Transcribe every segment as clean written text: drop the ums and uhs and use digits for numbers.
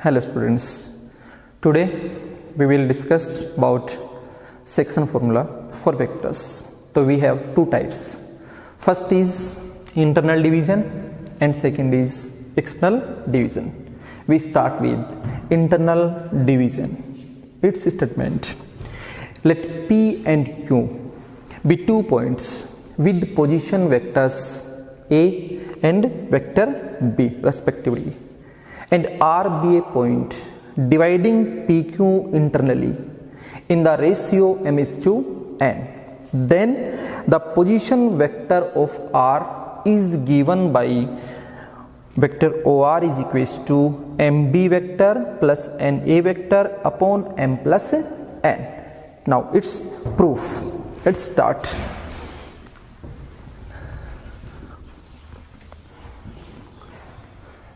Hello students, today we will discuss about section formula for vectors. So we have two types. First is internal division and second is external division. We start with internal division. Its statement: let P and Q be 2 points with position vectors A and vector B respectively, and R be a point dividing PQ internally in the ratio m is to n. Then the position vector of R is given by vector OR is equals to MB vector plus NA vector upon M plus N. Now it's proof. Let's start.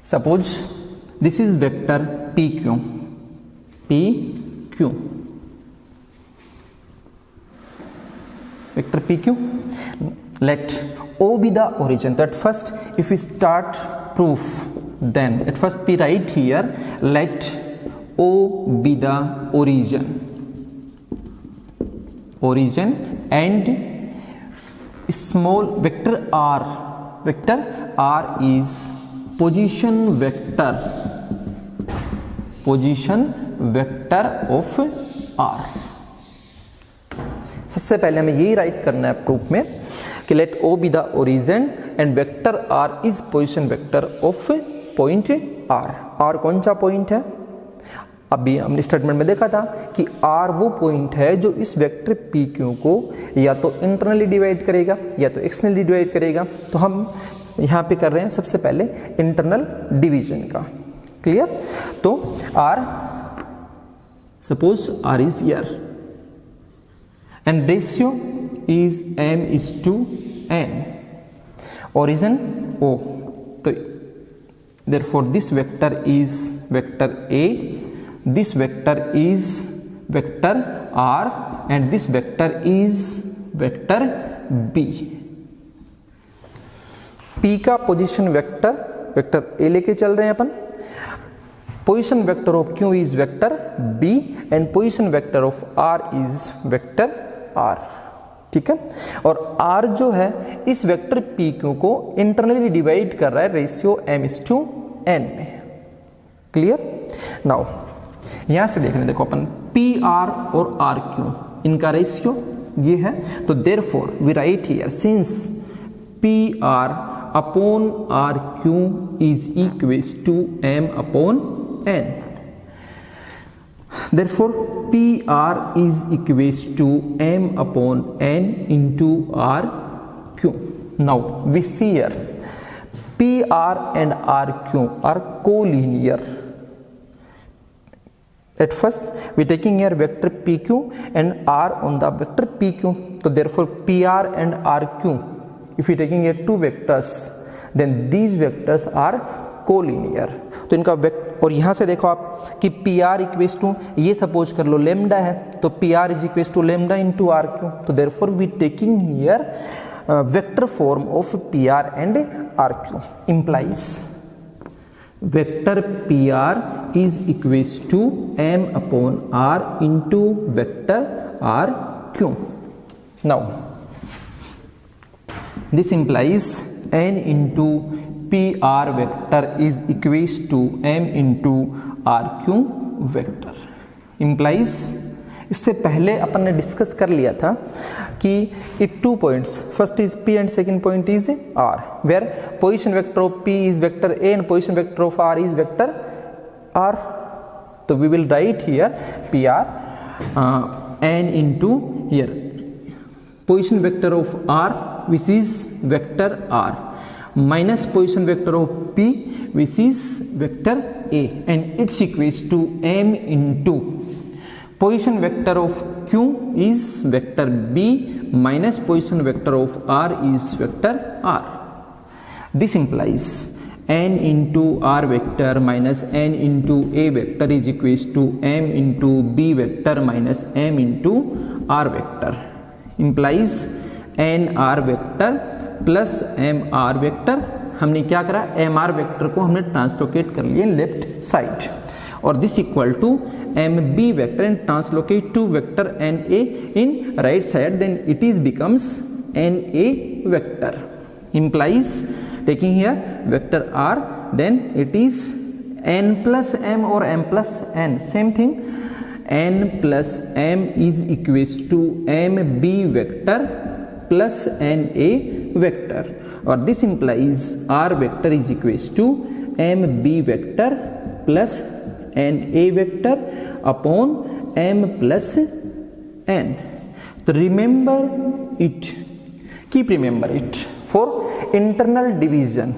Suppose this is vector PQ. Vector PQ. Let O be the origin. That first, if we start proof, then at first we write here, let O be the origin and small vector R is position vector of R. सबसे पहले हमें यही right करना है proof में कि let O be the origin and vector R is position vector of point R. R कौन सा पॉइंट है? अभी हमने स्टेटमेंट में देखा था कि R वो पॉइंट है जो इस वेक्टर PQ को या तो इंटरनली डिवाइड करेगा या तो एक्सटर्नली डिवाइड करेगा. तो हम यहाँ पे कर रहे हैं सबसे पहले इंटरनल डिवीजन का. क्लियर? तो R, suppose R is here and ratio is m is to n, origin O. So therefore this vector is vector A, this vector is vector R and this vector is vector B. P का position vector A लेके चल रहे हैं अपन. Position vector of Q is vector B and position vector of R is vector R. ठीक है. और R जो है इस वेक्टर PQ को इंटरनली डिवाइड कर रहा है ratio m is to n में. क्लियर? नाउ यहां से देखने देखो अपन PR और RQ इनका रेशियो ये है. तो therefore we write here since PR upon RQ is equals to m upon n. Therefore, PR is equals to m upon n into RQ. Now we see here PR and RQ are collinear. At first we taking here vector PQ and R on the vector PQ. So therefore PR and RQ, if we taking here two vectors, then these vectors are collinear. तो इनका और यहां से देखो आप कि PR equals to ये suppose कर लो लेमडा है, तो PR is equals to lambda into RQ. तो therefore we taking here vector form of PR and RQ implies vector PR is equals to m upon R into vector RQ. Now this implies n into PR vector is equals to m into RQ vector. Implies, इससे पहले अपन ने discuss कर लिया था कि it 2 points, first is P and second point is R, where position vector of P is vector A and position vector of R is vector R. So we will write here PR n into here position vector of R which is vector R minus position vector of P which is vector A and it's equals to m into position vector of Q is vector B minus position vector of R is vector R. This implies n into R vector minus n into A vector is equals to m into B vector minus m into R vector. Implies n R vector plus M R vector. हमने क्या करा, M R vector को हमने translocate कर लिया left side or this equal to mb vector and translocate to vector na in right side, then it is becomes na vector, implies taking here vector r, then it is n plus m or m plus n, same thing, n plus m is equals to mb vector plus na vector, or this implies r vector is equals to mb vector plus na vector upon m plus n. So remember it, keep remember it for internal division.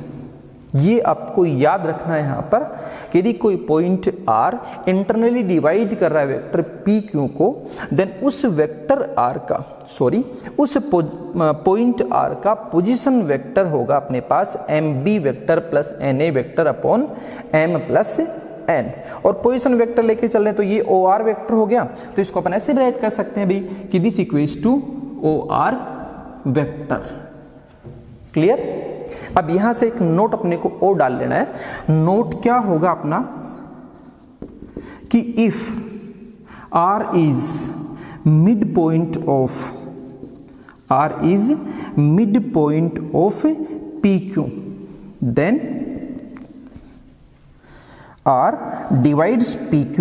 ये आपको याद रखना है यहाँ पर कि यदि कोई पॉइंट r इंटरनली डिवाइड कर रहा है वेक्टर p q को, देन उस वेक्टर r का उस पॉइंट r का पोजीशन वेक्टर होगा अपने पास mb vector plus na vector upon m plus n, और पोजीशन वेक्टर लेके चल रहे हैं तो ये or वेक्टर हो गया, तो इसको अपन ऐसे राइट कर सकते हैं भाई कि this equals to or vector. Clear? अब यहां से एक नोट अपने को और डाल लेना है। नोट क्या होगा अपना कि if r is mid point of PQ, then r divides PQ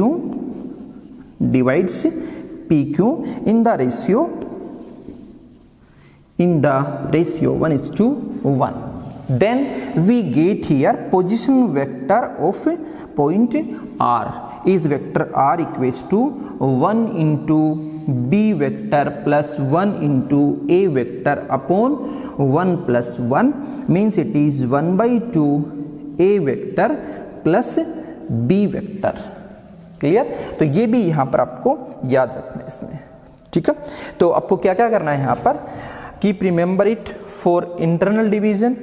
in the ratio 1:1. Then we get here position vector of point r is vector r equals to 1 into b vector plus 1 into a vector upon 1 plus 1, means it is 1/2 a vector plus b vector। Clear? तो ये भी यहां पर आपको याद रखना है इसमें, ठीक है। तो आपको क्या क्या करना है यहां पर, keep remember it for internal division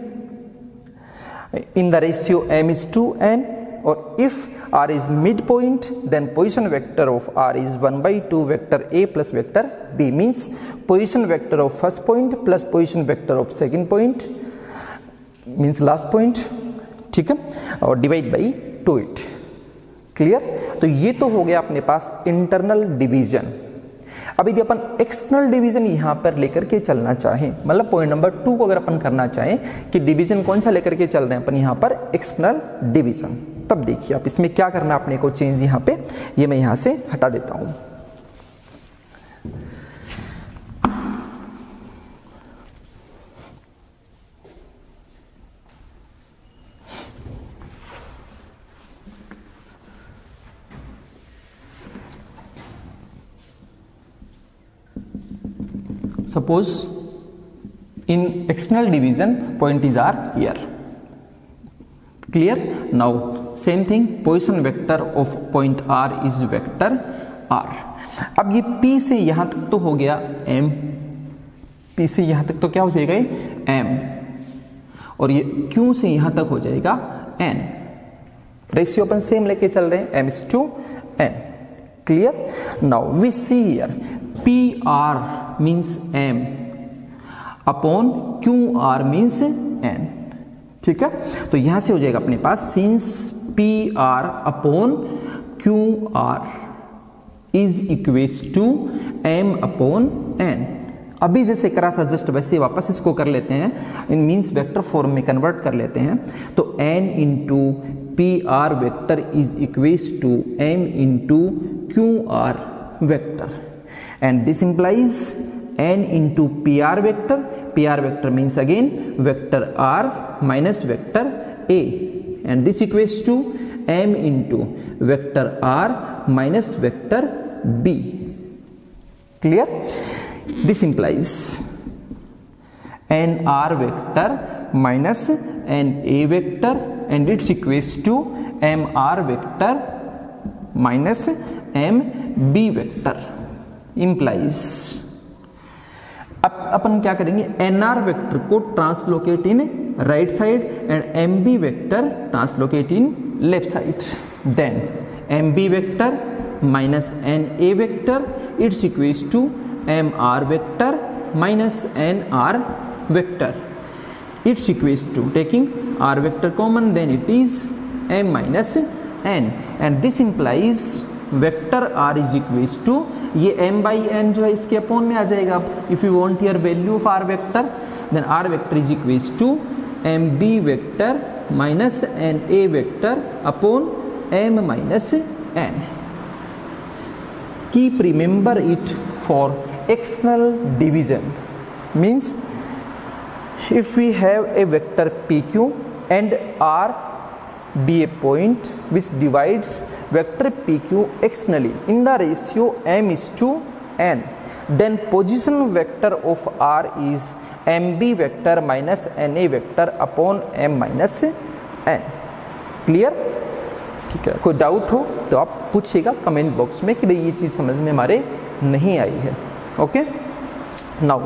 in the ratio m is to n, or if r is midpoint, then position vector of r is 1/2 vector a plus vector b, means position vector of first point plus position vector of second point means last point, ठीक है, और divide by 2 it. Clear? तो ये तो हो गया अपने पास internal division. अब यदि अपन एक्सटर्नल डिवीजन यहां पर लेकर के चलना चाहें, मतलब पॉइंट नंबर 2 को अगर अपन करना चाहें कि डिवीजन कौन सा लेकर के चल रहे हैं अपन यहां पर, एक्सटर्नल डिवीजन, तब देखिए आप इसमें क्या करना अपने को चेंज यहां पे, ये मैं यहां से हटा देता हूं। Suppose in external division point are here. Clear? Now same thing, position vector of point r is vector r। अब ये p से यहां तक तो हो गया m, p से यहां तक तो क्या हो जाएगा m, और ये q से यहां तक हो जाएगा n। रेशियो अपन सेम लेके चल रहे हैं, m is to n। Clear? Now we see here PR means m upon QR means n, ठीक है। तो यहां से हो जाएगा अपने पास since PR upon QR is equals to m upon n। अभी जैसे करा था जस्ट वैसे वापस इसको कर लेते हैं, इन मीन्स वेक्टर फॉर्म में कन्वर्ट कर लेते हैं। तो n into P R vector is equals to m into Q R vector, and this implies n into P R vector means again vector r minus vector a, and this equals to m into vector r minus vector b। Clear? This implies an r vector minus an a vector and its equals to m r vector minus m b vector implies। अब अपन क्या करेंगे, N R vector को translocate in right side and M B vector translocate in left side. Then M B vector minus N A vector it's equals to M R vector minus N R vector, it's equals to taking R vector common, then it is M minus n and this implies vector r is equals to ये m by n जो है इसके upon में आ जाएगा. If you want here value of r vector then r vector is equals to mb vector minus na vector upon m minus n. Keep remember it for external division. Means if we have a vector pq and r be a point which divides vector pq externally in the ratio m is to n, then position vector of r is mb vector minus na vector upon m minus n. Clear? ठीक है. कोई doubt हो तो आप पूछिएगा comment box में कि भाई ये चीज़ समझ में हमारे नहीं आई है. ओके. नाउ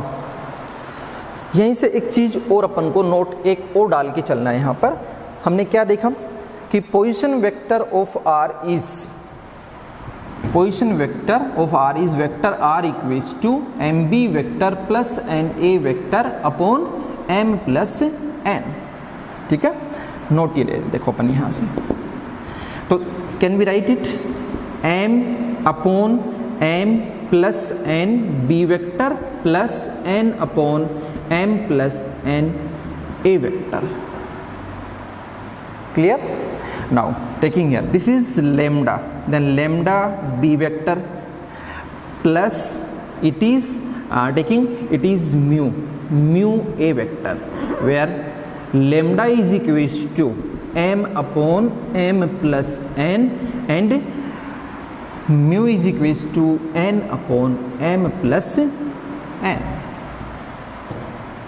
यहीं से एक चीज़ और अपन को नोट एक और डाल के चलना है. यहाँ पर हमने क्या देखा कि position vector of r is vector r equals to mb vector plus na vector upon m plus n. ठीक है. नोट ये ले देखो अपन यहाँ से. तो can we write it m upon m plus n b vector plus n upon m plus n a vector. Clear? Now taking here this is lambda, then lambda b vector plus it is mu a vector where lambda is equals to m upon m plus n and mu is equals to n upon m plus n.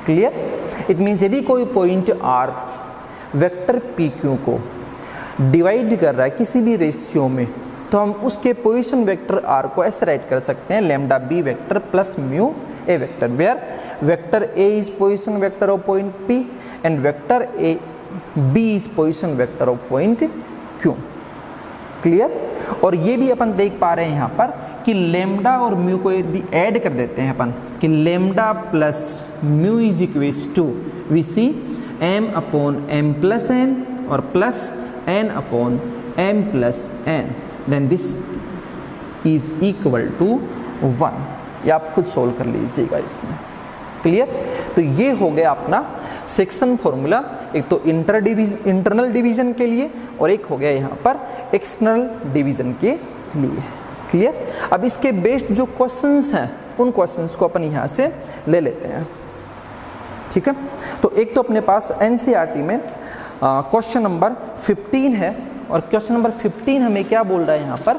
Clear? It means यदि कोई point r vector P Q को divide कर रहा है किसी भी ratio में तो हम उसके पोजीशन वेक्टर आर को ऐसे राइट कर सकते हैं lambda B vector plus mu A vector where vector A is position vector of point P and vector A B is position vector of point Q. Clear? और ये भी अपन देख पा रहे हैं यहाँ पर कि लेमडा और म्यू को यदि ऐड कर देते हैं अपन कि lambda plus mu is equals to we see m upon m plus n और plus n upon m plus n, then this is equal to 1. ये आप खुद सोल्व कर लीजिएगा इसमें. क्लियर? तो ये हो गया अपना सेक्शन फॉर्मूला. एक तो इंटरनल डिवीजन के लिए और एक हो गया यहाँ पर एक्सटर्नल डिवीजन के लिए. क्लियर? अब इसके बेस्ड जो क्वेश्चंस हैं उन क्वेश्चंस को अपन यहाँ से ले लेते हैं. ठीक है. तो एक तो अपने पास एनसीईआरटी में क्वेश्चन नंबर 15 है और क्वेश्चन नंबर 15 हमें क्या बोल रहा है यहाँ पर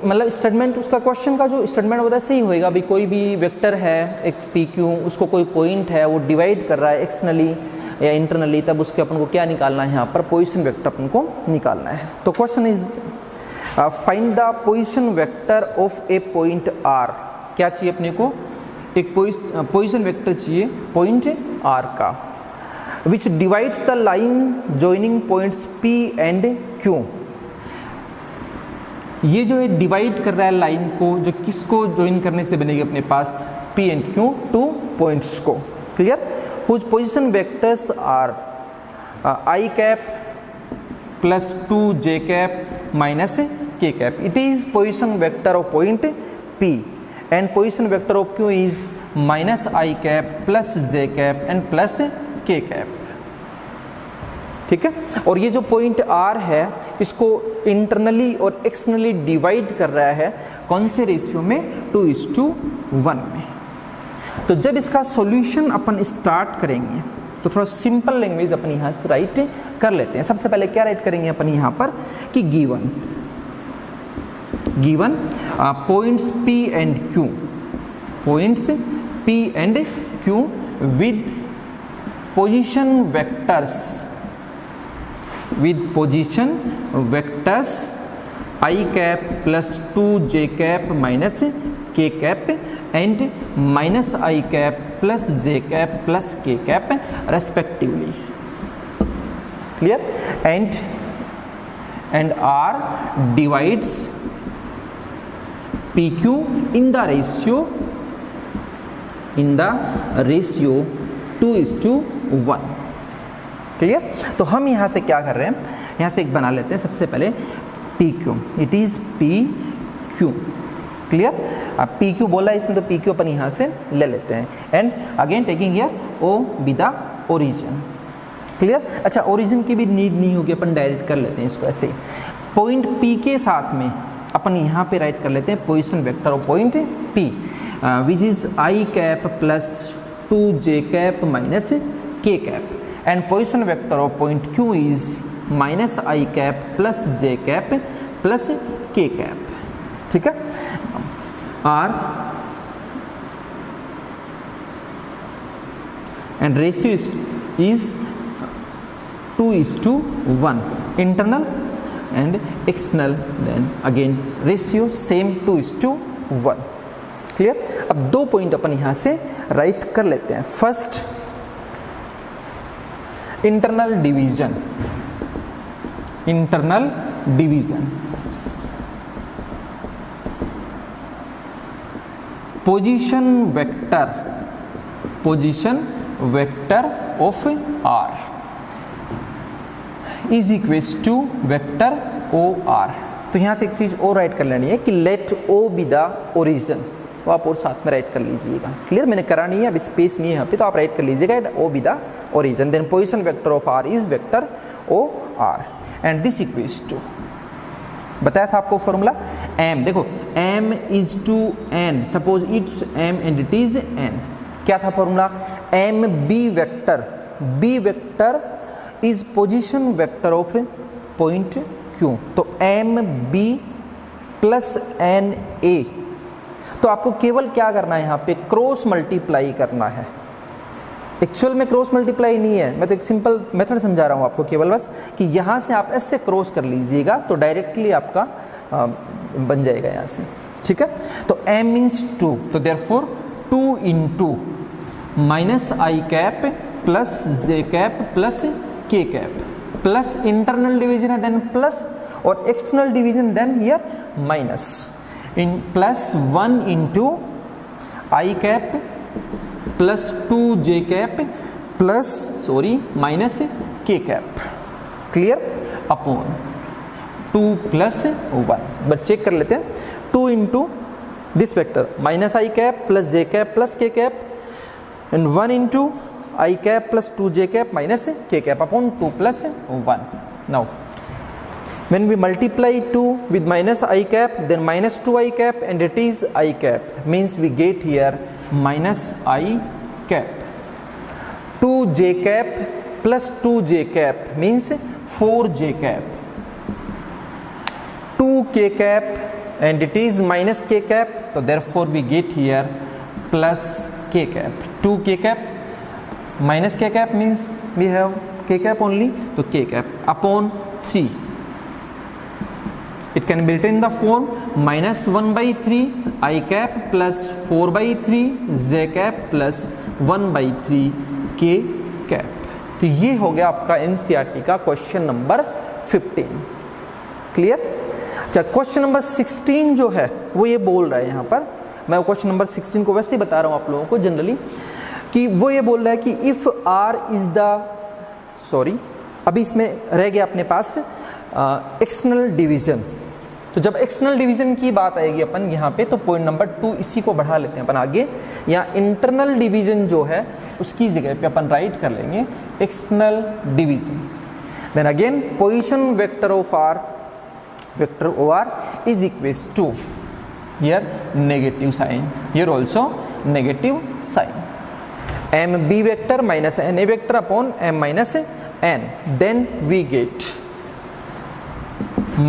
मतलब स्टेटमेंट उसका क्वेश्चन का जो स्टेटमेंट होता है सही होएगा. अभी कोई भी वेक्टर है एक पी क्यू उसको कोई पॉइंट है वो डिवाइड कर रहा है एक्सटर्नली या इंटरनली तब उसके अपन को क्या निकालना है यहाँ पर पोजीशन वेक्टर अपन को निकालना है. तो question is find the position vector of a point R. क्या चाहिए अपने को? एक पोजीशन वेक्टर चाहिए पॉइंट आर का which divides the line joining points P and Q. ये जो है डिवाइड कर रहा है लाइन को जो किसको ज्वाइन करने से बनेगी अपने पास P and Q two points को. Clear? Whose position vectors are i cap plus 2j cap minus k cap. It is position vector of point p and position vector of q is minus I cap plus j cap and plus k cap. ठीक है. और ये जो point r है इसको internally और externally divide कर रहा है कौन से रेशियो में 2:1 में. तो जब इसका सॉल्यूशन अपन स्टार्ट करेंगे तो थोड़ा सिंपल लैंग्वेज अपन यहाँ से राइट कर लेते हैं. सबसे पहले क्या राइट करेंगे अपन यहाँ पर कि given points P and Q with position vectors I cap plus 2j cap minus k cap and minus I cap plus j cap plus k cap respectively. Clear? And R divides PQ in the ratio 2:1. Clear? तो हम यहाँ से क्या कर रहे हैं यहाँ से एक बना लेते हैं सबसे पहले P Q, it is P Q, clear. अब पी क्यू बोला इसमें तो पी क्यू अपन यहाँ से ले लेते हैं and again taking here O be the origin, clear. अच्छा ओरिजिन की भी नीड नहीं होगी, अपन डायरेक्ट कर लेते हैं इसको ऐसे। पॉइंट पी के साथ में अपन यहाँ पे राइट कर लेते हैं position vector of point P which is I cap plus 2j cap minus k cap and position vector of point Q is minus i cap plus j cap plus k cap, ठीक है। R and ratio is 2:1 internal and external, then again ratio same 2:1, clear. अब दो point अपन यहां से right कर लेते हैं। First internal division, internal division position vector of R is equals to vector O R. तो यहाँ से एक चीज़ और राइट कर लेनी है कि let O be the origin, तो आप और साथ में राइट कर लीजिएगा, क्लियर। मैंने करा नहीं है, अब स्पेस नहीं है यहाँ पे, तो आप राइट कर लीजिएगा O be the origin, then position vector of R is vector O R and this equals to, बताया था आपको फॉर्मूला m, देखो m is to n, suppose it's m and it is n, क्या था formula m b vector is position vector of point Q, तो M B plus N A. तो आपको केवल क्या करना है यहाँ पे क्रॉस मल्टीप्लाई करना है, एक्चुअल में क्रॉस मल्टीप्लाई नहीं है, मैं तो एक सिंपल मेथड समझा रहा हूँ आपको केवल बस कि यहाँ से आप ऐसे क्रॉस कर लीजिएगा तो डायरेक्टली आपका बन जाएगा यहाँ से, ठीक है। तो m मीन्स 2, तो therefore 2 into minus i cap plus j cap plus k cap plus internal division है देन प्लस और external division then here minus n plus 1 into i cap plus 2j cap plus minus k cap, clear, upon 2 plus 1। But check कर लेते हैं, 2 into this vector minus i cap plus j cap plus k cap and 1 into I cap plus 2j cap minus k cap upon 2 plus 1. Now, when we multiply 2 with minus I cap, then minus 2I cap and it is I cap, means we get here minus I cap. 2j cap plus 2j cap means 4j cap. 2k cap and it is minus k cap, so therefore we get here plus k cap. 2k cap minus k cap means we have k cap only, तो k cap upon 3, it can be written in the form minus 1 by 3 I cap plus 4 by 3 j cap plus 1 by 3 k cap। तो ये हो गया आपका NCERT का question number 15, clear. अच्छा question number 16 जो है वो ये बोल रहा है, यहाँ पर मैं क्वेश्चन नंबर 16 को वैसे ही बता रहा हूँ आप लोगों को जनरली, कि वो ये बोल रहा है कि इफ R इज द अभी इसमें रह गया अपने पास एक्सटर्नल डिवीजन। तो जब एक्सटर्नल डिवीजन की बात आएगी अपन यहाँ पे, तो पॉइंट नंबर 2 इसी को बढ़ा लेते हैं अपन आगे, या इंटरनल डिवीजन जो है उसकी जगह पे अपन राइट कर लेंगे external division. Then again position vector of R is equals to here negative sign, here also negative sign, m b vector minus n a vector upon m minus n, then we get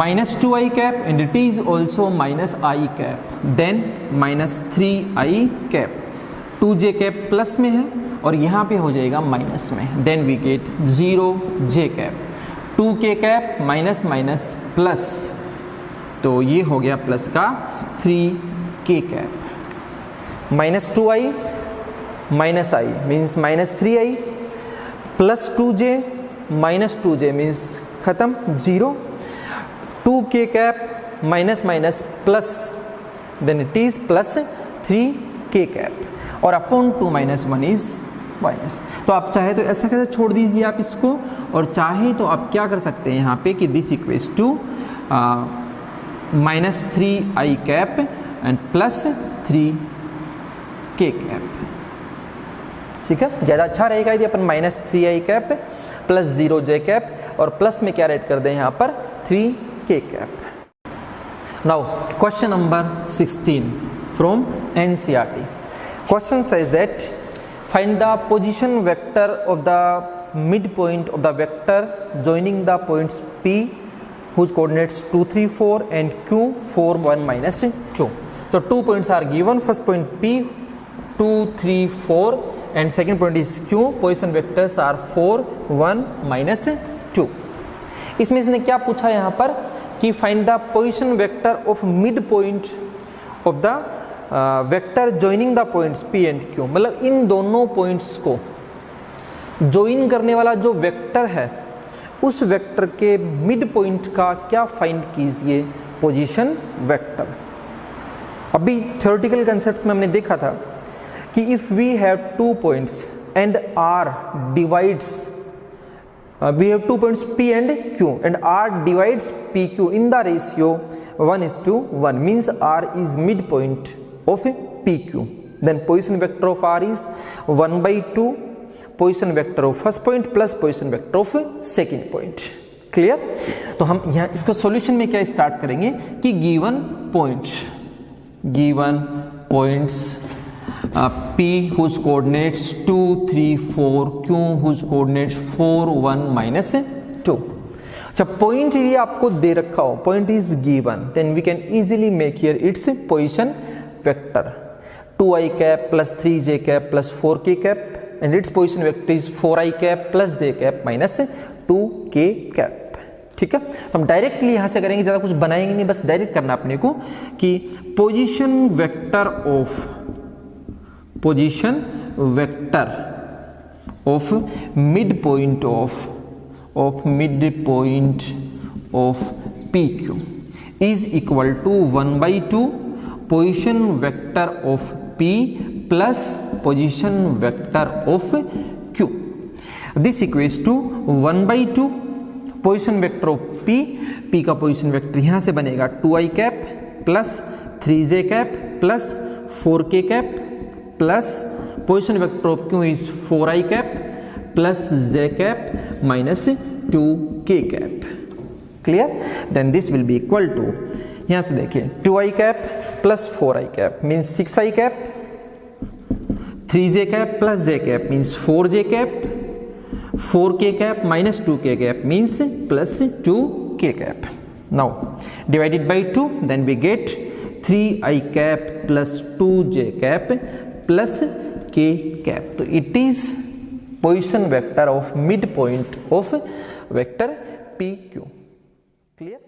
minus 2i cap and it is also minus I cap, then minus 3i cap, 2j cap plus में है और यहाँ पे हो जाएगा minus में, then we get 0j cap, 2k cap minus minus plus, तो ये हो गया प्लस का 3k cap, minus 2i minus i means minus 3i plus 2j minus 2j means खत्म 0, 2k cap minus minus plus then it is plus 3k cap और upon 2 minus 1 is minus. तो आप चाहे तो ऐसा कैसे छोड़ दीजिए आप इसको, और चाहे तो आप क्या कर सकते हैं यहाँ पे कि this equals to -3i cap and +3k cap. ठीक है, ज़्यादा अच्छा रहेगा यदि अपन -3i कैप +0j कैप और प्लस में क्या ऐड कर दें यहाँ पर 3k cap. Now question number 16 from NCERT. Question says that find the position vector of the midpoint of the vector joining the points P whose coordinates 2, 3, 4 and Q 4, 1, -2. So 2 points are given. First point P 2, 3, 4 and second point is Q. Position vectors are 4, 1, -2. इसमें इसने क्या पूछा यहाँ पर कि find the position vector of midpoint of the vector joining the points P and Q, मतलब इन दोनों points को ज्वाइन करने वाला जो वेक्टर है उस वेक्टर के मिड पॉइंट का क्या फाइंड कीजिए पोजीशन वेक्टर। अभी थ्योरेटिकल कंसेप्ट में हमने देखा था कि if we have 2 points and R divides we have 2 points P and Q and R divides PQ in the ratio 1:1, means R is midpoint of PQ. Then position vector of R is 1/2 position vector of first point plus position vector of second point. Clear? तो हम यहाँ इसको solution में क्या start करेंगे कि given points P whose coordinates 2, 3, 4, Q whose coordinates 4, 1, -2. जब point यदि आपको दे रखा हो, point is given, then we can easily make here its position vector 2i cap +3j cap +4k cap and its position vector is 4i cap +j cap -2k cap. ठीक है, तो हम डायरेक्टली यहां से करेंगे, ज्यादा कुछ बनाएंगे नहीं, बस डायरेक्ट करना अपने को कि position vector of mid point of PQ is equal to 1/2 position vector of P plus position vector of Q. This equals to 1/2 position vector of P का position vector यहां से बनेगा 2i cap plus 3j cap plus 4k cap plus position vector of Q is 4i cap plus j cap -2k cap. Clear? Then this will be equal to, यहां से देखिए 2i cap plus 4i cap means 6i cap, 3j cap plus j cap means 4j cap, 4k cap -2k cap means +2k cap. Now divided by 2, then we get 3i cap plus 2j cap plus k cap. तो it is position vector of mid point of vector PQ। Clear?